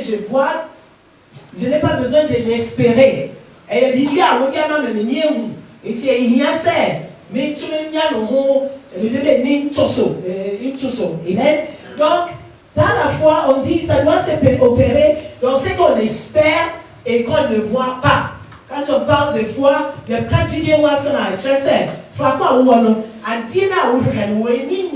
je vois, je n'ai pas besoin de l'espérer. Et il dit, ah, on dit à ma mère, et tu es ignace, mais tu me dis, amen. Donc, dans la foi, on dit, ça doit s'opérer dans ce qu'on espère et qu'on ne voit pas. Quand on parle de foi, mais quand tu dis, moi, ça n'a pas été, foi quoi, ou non, à dire là, où je ne ni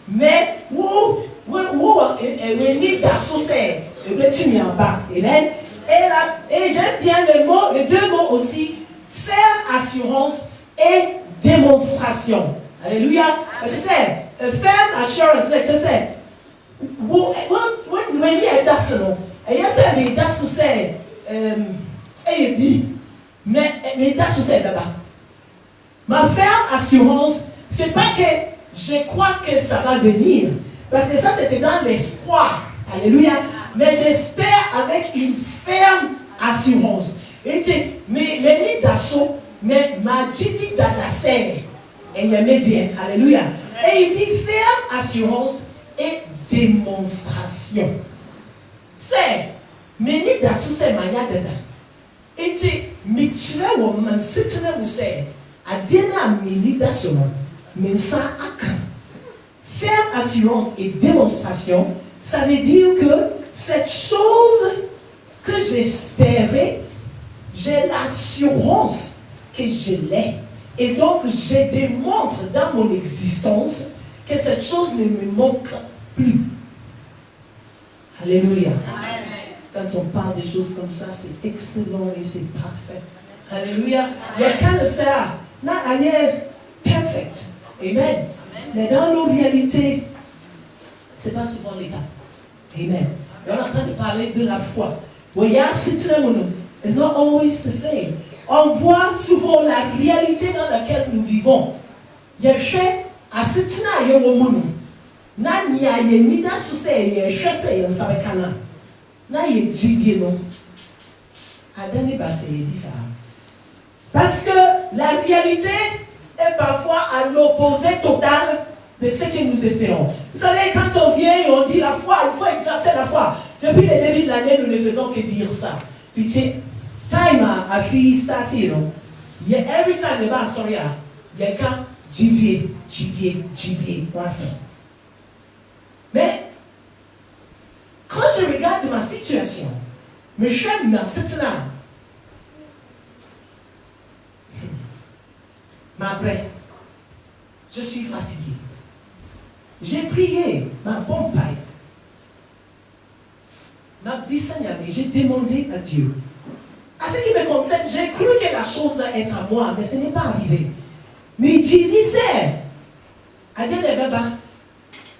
mais où ni d'associer, et que tu m'y en bas, amen. Et j'aime bien les deux mots aussi, ferme assurance et démonstration. Alléluia. Je sais, ferme assurance, je sais. When you hear that, et yes, mais that to say, et dit, mais that to say là-bas. Ma ferme assurance, c'est pas que je crois que ça va venir, parce que ça c'était dans l'espoir. Alléluia. Mais j'espère avec une ferme assurance. Et tu sais, mais les d'assaut, mais ma dit d'adasser, et il y a médias. Alléluia. Et il dit ferme assurance et démonstration. C'est, mais ni d'assaut, c'est mania dedans. Et tu sais, mais tu l'as ou man, c'est tu l'as ou c'est, à dire à mini d'assaut, mais ça a quand. Ferme assurance et démonstration, ça veut dire que cette chose que j'espérais, j'ai l'assurance que je l'ai. Et donc, je démontre dans mon existence que cette chose ne me manque plus. Alléluia. Quand on parle des choses comme ça, c'est excellent et c'est parfait. Alléluia. You can't say, not perfect. Amen. Mais dans nos réalités, ce n'est pas souvent le cas. Amen. On est en train de parler de la foi. It's not always the same. On voit souvent la réalité dans laquelle nous vivons. Il y a fait à ce temps, il y a un monde. Il y a une idée sur ça, il y a un chasseur, il y a un sabakana. Il y a un jidie, non. Parce que la réalité est parfois à l'opposé total de ce que nous espérons. Vous savez, quand on vient et on dit la foi, il faut exercer la foi. Depuis le début de l'année, nous ne faisons que dire ça. Puis, time a fait starter, non? Every time, il y a quand Didier, mais quand je regarde ma situation, me chaîne dans cette là, ma vraie, je suis fatigué. J'ai prié ma bonne paille. Ma Bissanyane, j'ai demandé à Dieu. À ce qui me concerne, j'ai cru que la chose va être à moi, mais ce n'est pas arrivé. Mais Dieu disait, à Dieu les bébés,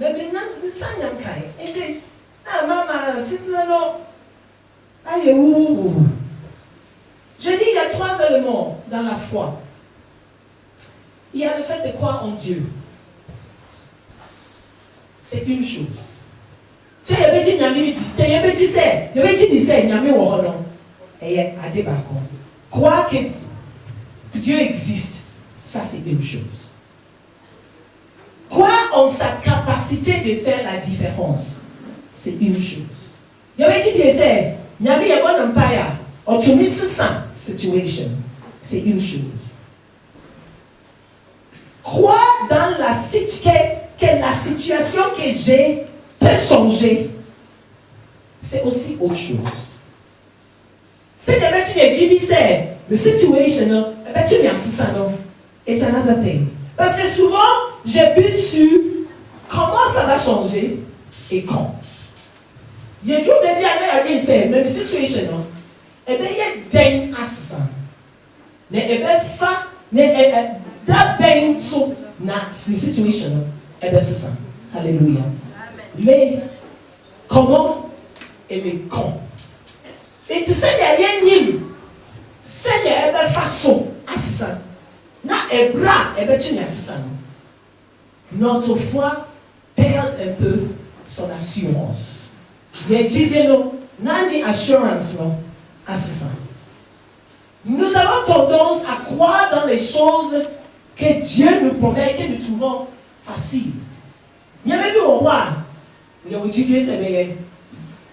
mais maintenant, ça n'y a qu'à. Et c'est, ah maman, c'est là, non. Aïe, ouh. Je dis, il y a 3 éléments dans la foi. Il y a le fait de croire en Dieu. C'est une chose. C'est un petit nyami, c'est un petit c'est. Le petit disait nyami wohono. Et à des balcons. Croire que Dieu existe, ça c'est une chose. Croire en sa capacité de faire la différence, c'est une chose. Il y avait qui disait nyami yabo n'empire, optimiste sans situation, c'est une chose. Croire dans la situation que j'ai peut changer, c'est aussi autre chose. C'est the situation, it's another thing. Parce que souvent, je bute sur comment ça va changer et quand. Il y a tout le bien à dire, même situation, et bien il y a des assistants. Mais il y a that thing so na situation et de ça. Alléluia. Mais comment et les quand. Et c'est ça, il y a rien de c'est une façon assistant. Na ebra tu assistant. Notre foi perd un peu son assurance. Il y a dit non, nani assurance non assistant. Nous avons tendance à croire dans les choses que Dieu nous promet, que nous trouvons faciles. Il y a même au roi, il y a dit Dieu c'est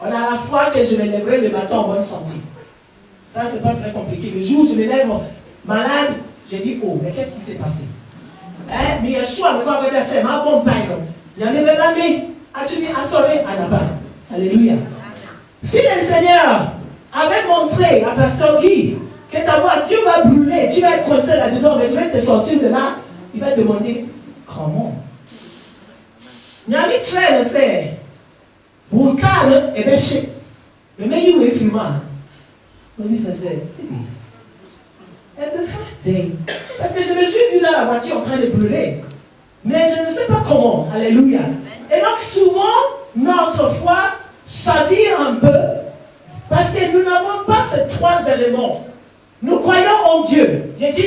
On a la foi que je me lèverai le matin en bonne santé. Ça, c'est pas très compliqué. Le jour où je me lève malade, j'ai dit, oh, mais qu'est-ce qui s'est passé? Mais Yeshua, le corps de c'est ma bonne paille. Il y avait même ami, as-tu mis assoré? Ah, n'a pas. Alléluia. Si le Seigneur avait montré à Pasteur Guy que ta voiture va brûler, tu vas être coincé là-dedans, mais je vais te sortir de là, il va te demander comment? Nyami train c'est pour calme et péché. Mais il est filmant. On dit ça c'est. Elle me fait. Parce que je me suis vu dans la voiture en train de brûler. Mais je ne sais pas comment. Alléluia. Et donc souvent, notre foi chavire un peu parce que nous n'avons pas ces trois éléments. Nous croyons en Dieu. J'ai dit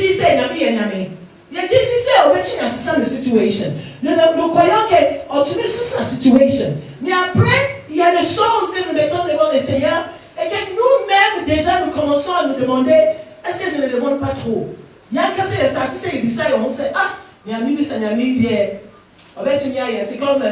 situation. Nous croyons qu'on utilise sa situation. Mais après, il y a des choses que nous mettons devant le Seigneur et que nous-mêmes, déjà, nous commençons à nous demander, est-ce que je ne demande pas trop? Il y a un cas, c'est les statistiques et bizarres, on sait, ah, il y a un ami, c'est comme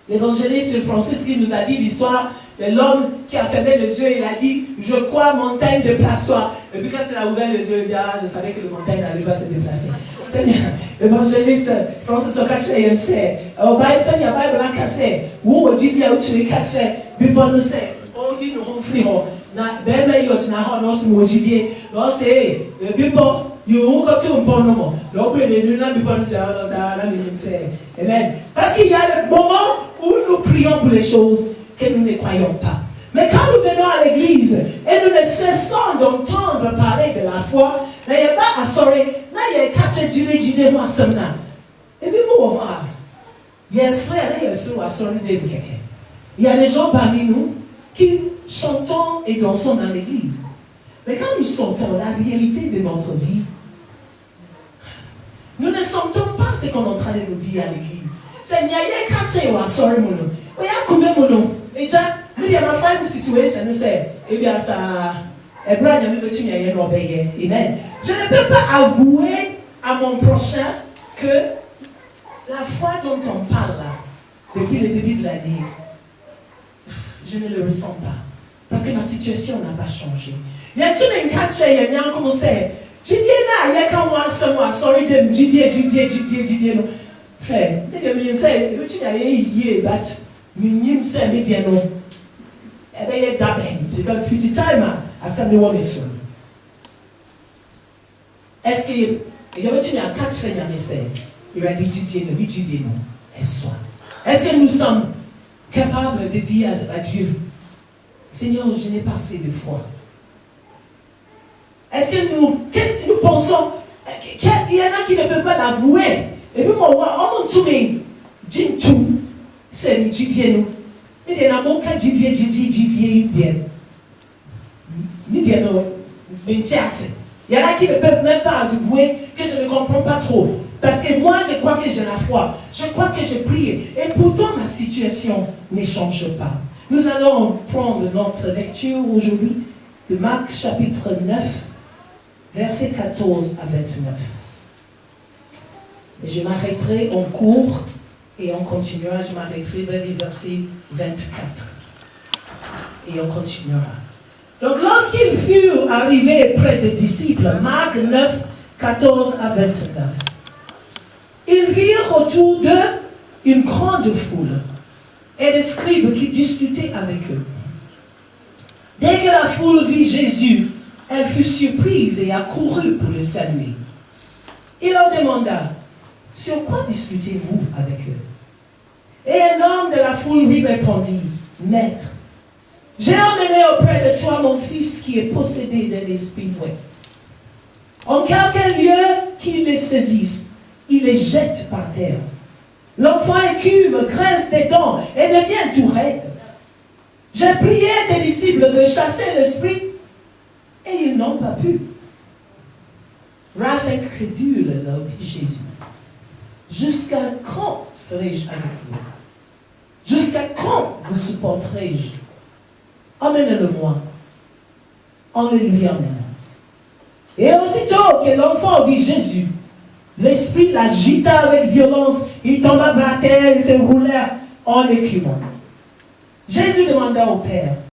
l'évangéliste Francis qui nous a dit l'histoire de l'homme qui a fermé les yeux, il a dit, je crois, montagne, déplace-toi. Et puis quand il a ouvert les yeux, il dit, ah, je savais que le montagne n'allait pas se déplacer. C'est bien. L'évangéliste Francis Okache, il sait. Au bail, ça, il n'y a pas de la cassée. Où on dit qu'il y a eu tué caché, puis bon, nous sait. On dit, nous offrirons. Ben, mais il y a un autre mot, je dis, non, c'est, puis bon, il y a un côté un bon nom. Donc, il y a un bon Amen. Parce qu'il y a le moment où nous prions pour les choses que nous ne croyons pas. Mais quand nous venons à l'église et nous ne cessons d'entendre parler de la foi, il n'y a pas à soirée, il y a quatre jours, moi, semaine. Et puis, moi, il y a un frère, il y a un frère à soirée de quelqu'un. Il y a des gens parmi nous qui chantons et dansons dans l'église. Mais quand nous sentons la réalité de notre vie, nous ne sentons pas ce qu'on est en train de nous dire à l'église. C'est qu'il y a un quartier où à soirée, il y a combien de monde? Et déjà, il y a ma femme situation, c'est, eh bien, ça, Amen. Je ne peux pas avouer à mon prochain que la foi dont on parle là, depuis le début de l'année, je ne le ressens pas. Parce que ma situation n'a pas changé. Il y a tout un quartier, il y a un commencé. Tu dis là, il y a qu'un mois, ce mois, sorry de me dire, frère, tu sais, tu as eu, but, you say, me dire non. Eh bien, il y a d'abord, because 50 times, à ça, nous, on est sûr. Est-ce qu'il y a un quartier, il y a dit, non, est-ce que nous sommes capables de dire à Dieu, Seigneur, je n'ai pas assez de foi? Est-ce que qu'est-ce que nous pensons? Il y en a qui ne peuvent pas l'avouer. Et puis, moi, on m'a dit, c'est nous. Il y en a beaucoup qui disent, il y en a qui ne peuvent même pas avouer que je ne comprends pas trop. Parce que moi, je crois que j'ai la foi. Je crois que je prie. Et pourtant, ma situation ne change pas. Nous allons prendre notre lecture aujourd'hui de Marc chapitre 9, versets 14 à 29. Et je m'arrêterai en cours et on continuera. Je m'arrêterai vers les versets 24. Et on continuera. Donc, lorsqu'ils furent arrivés près des disciples, Marc 9, 14 à 29, ils virent autour d'eux une grande foule et des scribes qui discutaient avec eux. Dès que la foule vit Jésus, elle fut surprise et accourut pour le saluer. Il leur demanda, « Sur quoi discutez-vous avec eux ?» Et un homme de la foule lui répondit, « Maître, j'ai emmené auprès de toi mon fils qui est possédé d'un esprit muet. En quelque lieu qu'il les saisisse, il les jette par terre. L'enfant écume, grince des dents et devient tout raide. J'ai prié tes disciples de chasser l'esprit et ils n'ont pas pu. » Race incrédule, leur dit Jésus. Jusqu'à quand serai-je avec vous? Jusqu'à quand vous supporterai-je? Emmène-le-moi. On le lui emmène. Et aussitôt que l'enfant vit Jésus, l'esprit l'agita avec violence, il tomba par terre et se roula en écumant. Jésus demanda au Père,